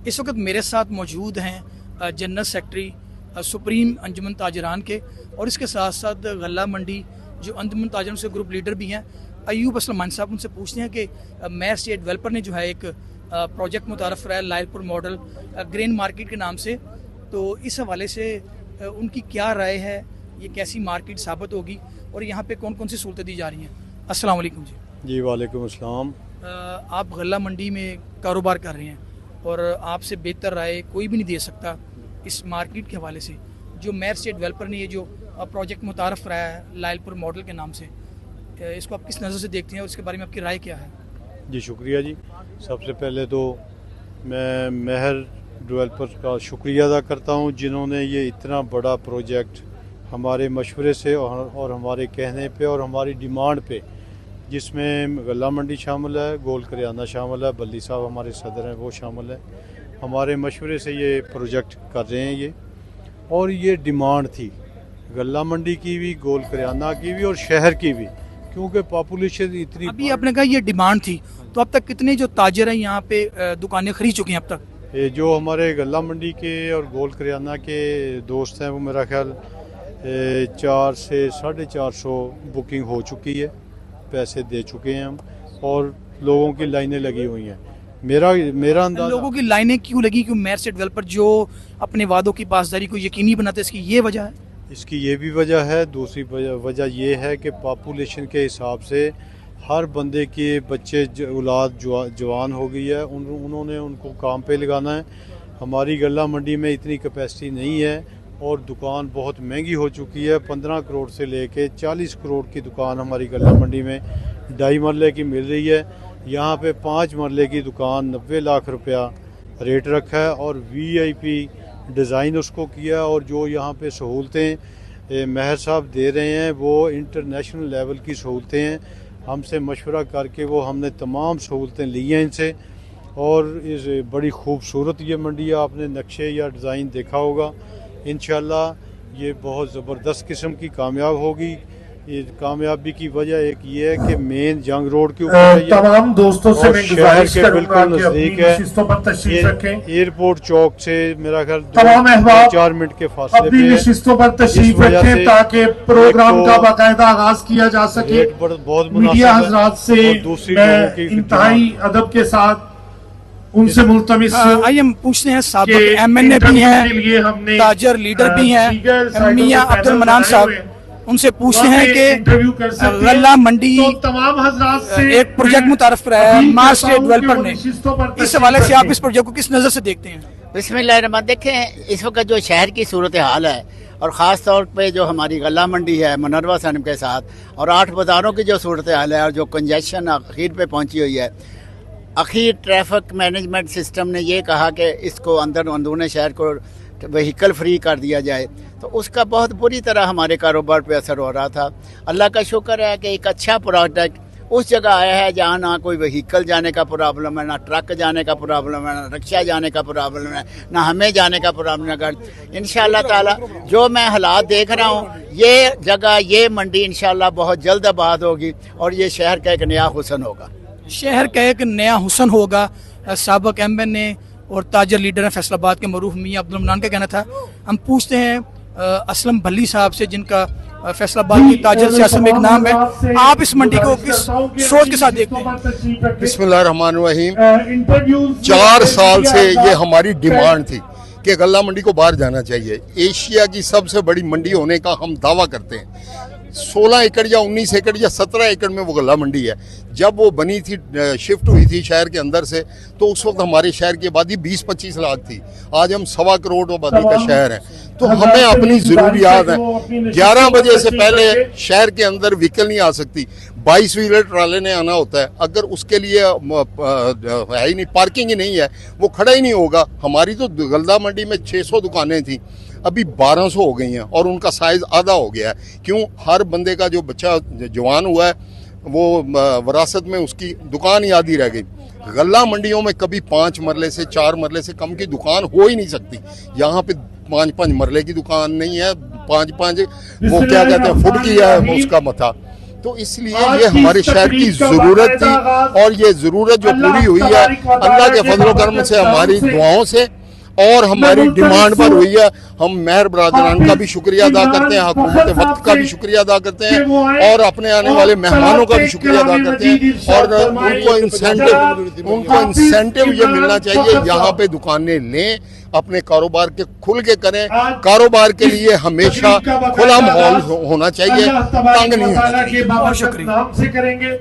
اس وقت میرے ساتھ موجود ہیں جنرل سیکرٹری سپریم انجمن تاجران کے، اور اس کے ساتھ ساتھ غلہ منڈی جو انجمن تاجران سے گروپ لیڈر بھی ہیں ایوب اسلم مان صاحب. ان سے پوچھتے ہیں کہ میئر اسٹیٹ ڈیولپر نے جو ہے ایک پروجیکٹ متعارف کرایا لائل پور ماڈل گرین مارکیٹ کے نام سے، تو اس حوالے سے ان کی کیا رائے ہے، یہ کیسی مارکیٹ ثابت ہوگی اور یہاں پہ کون کون سی سہولتیں دی جا رہی ہیں؟ السلام علیکم جی. جی وعلیکم السلام. آپ غلہ منڈی میں کاروبار کر رہے ہیں اور آپ سے بہتر رائے کوئی بھی نہیں دے سکتا اس مارکیٹ کے حوالے سے جو میئر اسٹیٹ ڈیولپر نے یہ جو پروجیکٹ متعارف کرایا ہے لائل پور ماڈل کے نام سے. اس کو آپ کس نظر سے دیکھتے ہیں اور اس کے بارے میں آپ کی رائے کیا ہے؟ جی شکریہ جی. سب سے پہلے تو میں مہر ڈیولپر کا شکریہ ادا کرتا ہوں جنہوں نے یہ اتنا بڑا پروجیکٹ ہمارے مشورے سے اور ہمارے کہنے پہ اور ہماری ڈیمانڈ پہ، جس میں غلہ منڈی شامل ہے، گول کریانہ شامل ہے، بلی صاحب ہمارے صدر ہیں وہ شامل ہے، ہمارے مشورے سے یہ پروجیکٹ کر رہے ہیں اور یہ ڈیمانڈ تھی غلہ منڈی کی بھی، گول کریانہ کی بھی اور شہر کی بھی، کیونکہ پاپولیشن اتنی. ابھی آپ نے کہا یہ ڈیمانڈ تھی، تو اب تک کتنے جو تاجر ہیں یہاں پہ دکانیں خرید چکے ہیں اب تک؟ جو ہمارے غلہ منڈی کے اور گول کریانہ کے دوست ہیں وہ میرا خیال 400 سے 450 بکنگ ہو چکی ہے، پیسے دے چکے ہیں ہم، اور لوگوں کی لائنیں لگی ہوئی ہیں. میرا اندازہ لوگوں کی لائنیں کیوں لگی؟ کیوں میئر اسٹیٹ ڈیولپر جو اپنے وعدوں کی پاسداری کو یقینی بناتے، اس کی یہ وجہ ہے؟ اس کی یہ بھی وجہ ہے. دوسری وجہ یہ ہے کہ پاپولیشن کے حساب سے ہر بندے کے بچے اولاد جوان ہو گئی ہے، انہوں نے ان کو کام پہ لگانا ہے. ہماری غلہ منڈی میں اتنی کیپیسٹی نہیں ہے اور دکان بہت مہنگی ہو چکی ہے. 15 کروڑ سے لے کے 40 کروڑ کی دکان ہماری غلہ منڈی میں 2.5 مرلے کی مل رہی ہے. یہاں پہ 5 مرلے کی دکان 90 لاکھ روپیہ ریٹ رکھا ہے اور VIP ڈیزائن اس کو کیا، اور جو یہاں پہ سہولتیں مہر صاحب دے رہے ہیں وہ انٹرنیشنل لیول کی سہولتیں ہیں. ہم سے مشورہ کر کے ہم نے تمام سہولتیں لی ہیں ان سے، اور اس بڑی خوبصورت یہ منڈی ہے. آپ نے نقشے یا ڈیزائن دیکھا ہوگا. انشاءاللہ یہ بہت زبردست قسم کی کامیاب ہوگی. یہ کامیابی کی وجہ ایک یہ ہے کہ مین جنگ روڈ کے اوپر تمام دوستوں سے میں گزارش کروں گا کہ اپنی نزدیک ہے. نشستوں پر تشریف رکھیں. ایئرپورٹ چوک سے میرا خیال تمام احباب 4 منٹ کے فاصلے اپنی پہ نشستوں پر تشریف رکھیں تاکہ پروگرام کا باقاعدہ آغاز کیا جا سکے. میڈیا حضرات سے میں انتہائی ادب کے ساتھ ان سے ملتمس ہوں. آئیے ہم پوچھتے ہیں سابق MNA بھی ہیں، تاجر لیڈر بھی ہیں، میاں عبد المنان صاحب. ان سے پوچھتے ہیں کہ غلہ منڈی تمام حضرات سے ایک پروجیکٹ متعارف کرایا ہے میئر اسٹیٹ ڈیولپر نے، اس حوالے سے آپ اس پروجیکٹ کو کس نظر سے دیکھتے ہیں؟ بسم اللہ الرحمن. دیکھیں اس وقت جو شہر کی صورتحال ہے اور خاص طور پہ جو ہماری غلہ منڈی ہے منروا صنم کے ساتھ، اور 8 بازاروں کی جو صورتحال ہے اور جو کنجیشن اخیر پہ پہنچی ہوئی ہے، اخیر ٹریفک مینجمنٹ سسٹم نے یہ کہا کہ اس کو اندرون شہر کو وہیکل فری کر دیا جائے، تو اس کا بہت بری طرح ہمارے کاروبار پہ اثر ہو رہا تھا. اللہ کا شکر ہے کہ ایک اچھا پروڈکٹ اس جگہ آیا ہے جہاں نہ کوئی وہیکل جانے کا پرابلم ہے، نہ ٹرک جانے کا پرابلم ہے، نہ رکشہ جانے کا پرابلم ہے، نہ ہمیں جانے کا پرابلم ہے. انشاءاللہ تعالی جو میں حالات دیکھ رہا ہوں، یہ جگہ یہ منڈی انشاءاللہ بہت جلد آباد ہوگی اور یہ شہر کا ایک نیا حسن ہوگا. شہر کا ایک نیا حسن ہوگا. سابق MNA اور تاجر لیڈر ہیں فیصل آباد کے معروف میاں عبد المنان کا کہنا تھا. ہم پوچھتے ہیں اسلم بلی صاحب سے، جن کا فیصل آباد کی تاجر سیاست میں ایک نام ہے. آپ اس منڈی کو کس سوچ کے ساتھ دیکھتے ہیں؟ بسم اللہ الرحمن الرحیم. 4 سال سے یہ ہماری ڈیمانڈ تھی کہ غلہ منڈی کو باہر جانا چاہیے. ایشیا کی سب سے بڑی منڈی ہونے کا ہم دعویٰ کرتے ہیں. 16 ایکڑ یا 19 ایکڑ یا 17 ایکڑ میں وہ غلہ منڈی ہے. جب وہ بنی تھی، شفٹ ہوئی تھی شہر کے اندر سے، تو اس وقت ہمارے شہر کی آبادی 20-25 لاکھ تھی. آج ہم 1.25 کروڑ آبادی کا شہر ہے. تو ہمیں اپنی ضروریات ہیں. 11 بجے سے پہلے شہر کے اندر وہیکل نہیں آ سکتی. 22 ویلر ٹرالے نے آنا ہوتا ہے. اگر اس کے لیے ہے ہی نہیں، پارکنگ ہی نہیں ہے، وہ کھڑا ہی نہیں ہوگا. ہماری تو غلہ منڈی میں 600 دکانیں تھیں، ابھی 1200 ہو گئی ہیں اور ان کا سائز آدھا ہو گیا ہے. کیوں؟ ہر بندے کا جو بچہ جوان ہوا ہے وہ وراثت میں اس کی دکان ہی آدھی رہ گئی. غلہ منڈیوں میں کبھی 5 مرلے سے 4 مرلے سے کم کی دکان ہو ہی نہیں سکتی. یہاں پہ 5 مرلے کی دکان نہیں ہے، 5 وہ کیا کہتے ہیں فٹ کی ہے اس کا متھا. تو اس لیے یہ ہمارے شہر کی ضرورت تھی اور یہ ضرورت جو پوری ہوئی ہے اللہ کے فضل و کرم سے، ہماری دعاؤں سے اور ہماری ڈیمانڈ پر ہوئی ہے۔ ہم مہر برادران کا بھی شکریہ ادا کرتے ہیں، حکومت وقت کا بھی شکریہ ادا کرتے ہیں اور اپنے آنے والے مہمانوں کا بھی شکریہ ادا کرتے ہیں، اور ان کو انسینٹیو یہ ملنا چاہیے، یہاں پہ دکانیں لیں، اپنے کاروبار کے کھل کے کریں۔ کاروبار کے لیے ہمیشہ کھلا ماحول ہونا چاہیے، تنگ نہیں ہونا چاہیے۔ بہت شکریہ۔